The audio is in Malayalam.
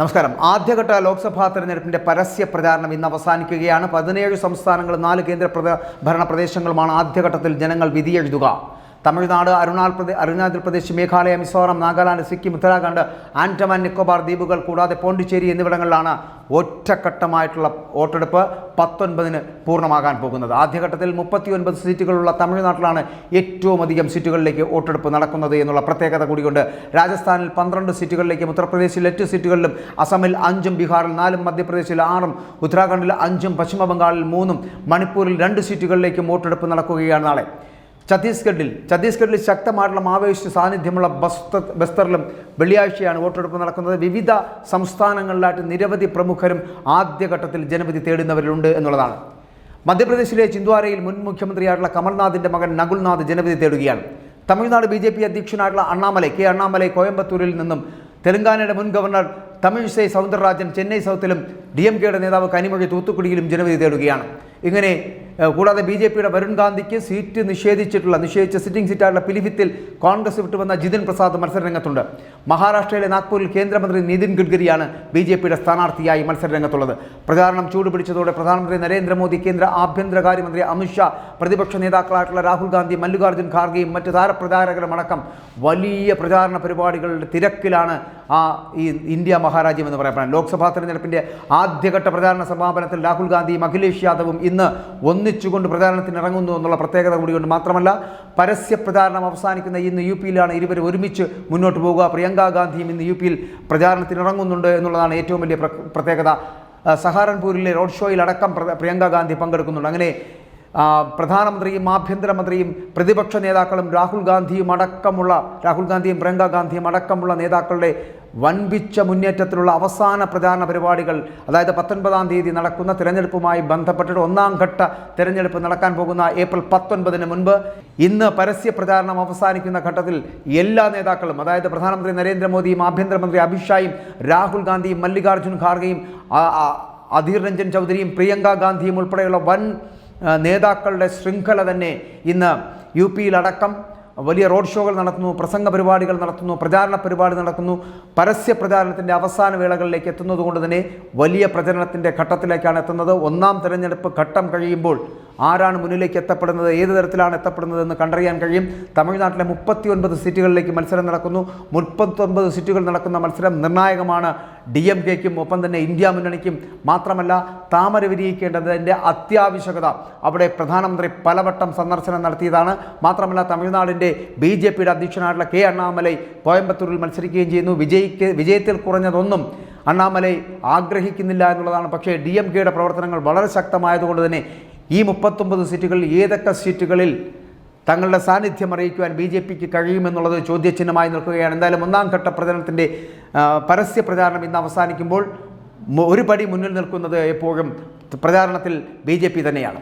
നമസ്കാരം. ആദ്യഘട്ട ലോക്സഭാ തെരഞ്ഞെടുപ്പിന്റെ പരസ്യ പ്രചാരണം ഇന്ന് അവസാനിക്കുകയാണ്. 17 സംസ്ഥാനങ്ങളും 4 കേന്ദ്ര ഭരണ പ്രദേശങ്ങളുമാണ് ആദ്യഘട്ടത്തിൽ ജനങ്ങൾ വിധിയെഴുതുക. തമിഴ്നാട്, അരുണാചൽ പ്രദേശ്, മേഘാലയ, മിസോറാം, നാഗാലാൻഡ്, സിക്കിം, ഉത്തരാഖണ്ഡ്, ആൻഡമാൻ നിക്കോബാർ ദ്വീപുകൾ കൂടാതെ പോണ്ടിച്ചേരി എന്നിവിടങ്ങളിലാണ് ഒറ്റഘട്ടമായിട്ടുള്ള വോട്ടെടുപ്പ് 19-ന് പൂർണ്ണമാകാൻ പോകുന്നത്. ആദ്യഘട്ടത്തിൽ 39 സീറ്റുകളുള്ള തമിഴ്നാട്ടിലാണ് ഏറ്റവും അധികം സീറ്റുകളിലേക്ക് വോട്ടെടുപ്പ് നടക്കുന്നത് എന്നുള്ള പ്രത്യേകത കൂടിയുണ്ട്. രാജസ്ഥാനിൽ 12 സീറ്റുകളിലേക്കും, ഉത്തർപ്രദേശിൽ 8 സീറ്റുകളിലും, അസമിൽ 5, ബീഹാറിൽ 4, മധ്യപ്രദേശിൽ 6, ഉത്തരാഖണ്ഡിൽ 5, പശ്ചിമ ബംഗാളിൽ 3, മണിപ്പൂരിൽ 2 സീറ്റുകളിലേക്കും വോട്ടെടുപ്പ് നടക്കുകയാണ് നാളെ. ഛത്തീസ്ഗഡിൽ ശക്തമായിട്ടുള്ള മാവോയിസ്റ്റ് സാന്നിധ്യമുള്ള ബസ്തറിലും വെള്ളിയാഴ്ചയാണ് വോട്ടെടുപ്പ് നടക്കുന്നത്. വിവിധ സംസ്ഥാനങ്ങളിലായിട്ട് നിരവധി പ്രമുഖരും ആദ്യഘട്ടത്തിൽ ജനവിധി തേടുന്നവരുണ്ട് എന്നുള്ളതാണ്. മധ്യപ്രദേശിലെ ചിന്ദ്വാരയിൽ മുൻ മുഖ്യമന്ത്രിയായിട്ടുള്ള കമൽനാഥിൻ്റെ മകൻ നകുൽനാഥ് ജനവിധി തേടുകയാണ്. തമിഴ്നാട് BJP അധ്യക്ഷനായിട്ടുള്ള അണ്ണാമലൈ കോയമ്പത്തൂരിൽ നിന്നും, തെലങ്കാനയുടെ മുൻ ഗവർണർ തമിഴിസൈ സൗന്ദരരാജൻ ചെന്നൈ സൗത്തിലും, DMKയുടെ നേതാവ് കനിമൊഴി തൂത്തുക്കുടിയിലും ജനവിധി തേടുകയാണ്. ഇങ്ങനെ കൂടാതെ BJPയുടെ വരുൺ ഗാന്ധിക്ക് നിഷേധിച്ച സിറ്റിംഗ് സീറ്റായിട്ടുള്ള പിലിഭിത്തിൽ കോൺഗ്രസ് വിട്ടുവന്ന ജിതിൻ പ്രസാദ് മത്സരരംഗത്തുണ്ട്. മഹാരാഷ്ട്രയിലെ നാഗ്പൂരിൽ കേന്ദ്രമന്ത്രി നിതിൻ ഗഡ്കരിയാണ് BJPയുടെ സ്ഥാനാർത്ഥിയായി മത്സരരംഗത്തുള്ളത്. പ്രചാരണം ചൂടുപിടിച്ചതോടെ പ്രധാനമന്ത്രി നരേന്ദ്രമോദി, കേന്ദ്ര ആഭ്യന്തരകാര്യമന്ത്രി അമിത്ഷാ, പ്രതിപക്ഷ നേതാക്കളായിട്ടുള്ള രാഹുൽ ഗാന്ധി, മല്ലികാർജ്ജുൻ ഖാർഗെയും മറ്റ് താരപ്രചാരകരുമടക്കം വലിയ പ്രചാരണ പരിപാടികളുടെ തിരക്കിലാണ് ഈ ഇന്ത്യ മഹാരാജ്യം എന്ന് പറയപ്പെടുന്നത്. ലോക്സഭാ തെരഞ്ഞെടുപ്പിൻ്റെ ആദ്യഘട്ട പ്രചാരണ സമാപനത്തിൽ രാഹുൽ ഗാന്ധിയും അഖിലേഷ് യാദവും ഇന്ന് ഒന്നിച്ചുകൊണ്ട് പ്രചാരണത്തിന് ഇറങ്ങുന്നു എന്നുള്ള പ്രത്യേകത കൂടിയുണ്ട്. മാത്രമല്ല, പരസ്യ പ്രചാരണം അവസാനിക്കുന്ന ഇന്ന് UPയിലാണ് ഇരുവരും ഒരുമിച്ച് മുന്നോട്ട് പോകുക. പ്രിയങ്ക ഗാന്ധിയും ഇന്ന് UPയിൽ പ്രചാരണത്തിന് ഇറങ്ങുന്നുണ്ട് എന്നുള്ളതാണ് ഏറ്റവും വലിയ പ്രത്യേകത. സഹാറൻപൂരിലെ റോഡ് ഷോയിലടക്കം പ്രിയങ്ക ഗാന്ധി പങ്കെടുക്കുന്നുണ്ട്. അങ്ങനെ പ്രധാനമന്ത്രിയും ആഭ്യന്തരമന്ത്രിയും പ്രതിപക്ഷ നേതാക്കളും രാഹുൽ ഗാന്ധിയും പ്രിയങ്ക ഗാന്ധിയും അടക്കമുള്ള നേതാക്കളുടെ വൻപിച്ച മുന്നേറ്റത്തിലുള്ള അവസാന പ്രചാരണ പരിപാടികൾ, അതായത് 19-ാം തീയതി നടക്കുന്ന തിരഞ്ഞെടുപ്പുമായി ബന്ധപ്പെട്ടിട്ട് 1ാം ഘട്ട തിരഞ്ഞെടുപ്പ് നടക്കാൻ പോകുന്ന ഏപ്രിൽ 19-ന് മുൻപ് ഇന്ന് പരസ്യ പ്രചാരണം അവസാനിക്കുന്ന ഘട്ടത്തിൽ എല്ലാ നേതാക്കളും, അതായത് പ്രധാനമന്ത്രി നരേന്ദ്രമോദിയും ആഭ്യന്തരമന്ത്രി അമിത്ഷായും രാഹുൽ ഗാന്ധിയും മല്ലികാർജ്ജുൻ ഖാർഗെയും അധീർ രഞ്ജൻ ചൗധരിയും പ്രിയങ്ക ഗാന്ധിയും ഉൾപ്പെടെയുള്ള വൻ നേതാക്കളുടെ ശൃംഖല തന്നെ ഇന്ന് UPയിലടക്കം വലിയ റോഡ് ഷോകൾ നടത്തുന്നു, പ്രസംഗ പരിപാടികൾ നടത്തുന്നു, പ്രചാരണ പരിപാടി നടക്കുന്നു. പരസ്യ പ്രചാരണത്തിൻ്റെ അവസാന വേളകളിലേക്ക് എത്തുന്നതുകൊണ്ട് തന്നെ വലിയ പ്രചരണത്തിൻ്റെ ഘട്ടത്തിലേക്കാണ് എത്തുന്നത്. 1ാം തെരഞ്ഞെടുപ്പ് ഘട്ടം കഴിയുമ്പോൾ ആരാണ് മുന്നിലേക്ക് എത്തപ്പെടുന്നത്, ഏത് തരത്തിലാണ് എത്തപ്പെടുന്നതെന്ന് കണ്ടറിയാൻ കഴിയും. തമിഴ്നാട്ടിലെ 39 സീറ്റുകളിലേക്ക് മത്സരം നടക്കുന്നു. 39 സീറ്റുകൾ നടക്കുന്ന മത്സരം നിർണായകമാണ് DMKയ്ക്കും ഒപ്പം തന്നെ ഇന്ത്യ മുന്നണിക്കും. മാത്രമല്ല, താമര വിരിയിക്കേണ്ടതിൻ്റെ അത്യാവശ്യകത, അവിടെ പ്രധാനമന്ത്രി പലവട്ടം സന്ദർശനം നടത്തിയതാണ്. മാത്രമല്ല, തമിഴ്നാടിൻ്റെ BJPയുടെ അധ്യക്ഷനായിട്ടുള്ള അണ്ണാമലൈ കോയമ്പത്തൂരിൽ മത്സരിക്കുകയും ചെയ്യുന്നു. വിജയത്തിൽ കുറഞ്ഞതൊന്നും അണ്ണാമലൈ ആഗ്രഹിക്കുന്നില്ല എന്നുള്ളതാണ്. പക്ഷേ DMKയുടെ പ്രവർത്തനങ്ങൾ വളരെ ശക്തമായതുകൊണ്ട് തന്നെ ഈ 39 സീറ്റുകളിൽ ഏതൊക്കെ സീറ്റുകളിൽ തങ്ങളുടെ സാന്നിധ്യം അറിയിക്കുവാൻ BJPക്ക് കഴിയുമെന്നുള്ളത് ചോദ്യചിഹ്നമായി നിൽക്കുകയാണ്. എന്തായാലും 1ാം ഘട്ട പ്രചരണത്തിൻ്റെ പരസ്യ പ്രചാരണം ഇന്ന് അവസാനിക്കുമ്പോൾ ഒരു പടി മുന്നിൽ നിൽക്കുന്നത് എപ്പോഴും പ്രചാരണത്തിൽ BJP തന്നെയാണ്.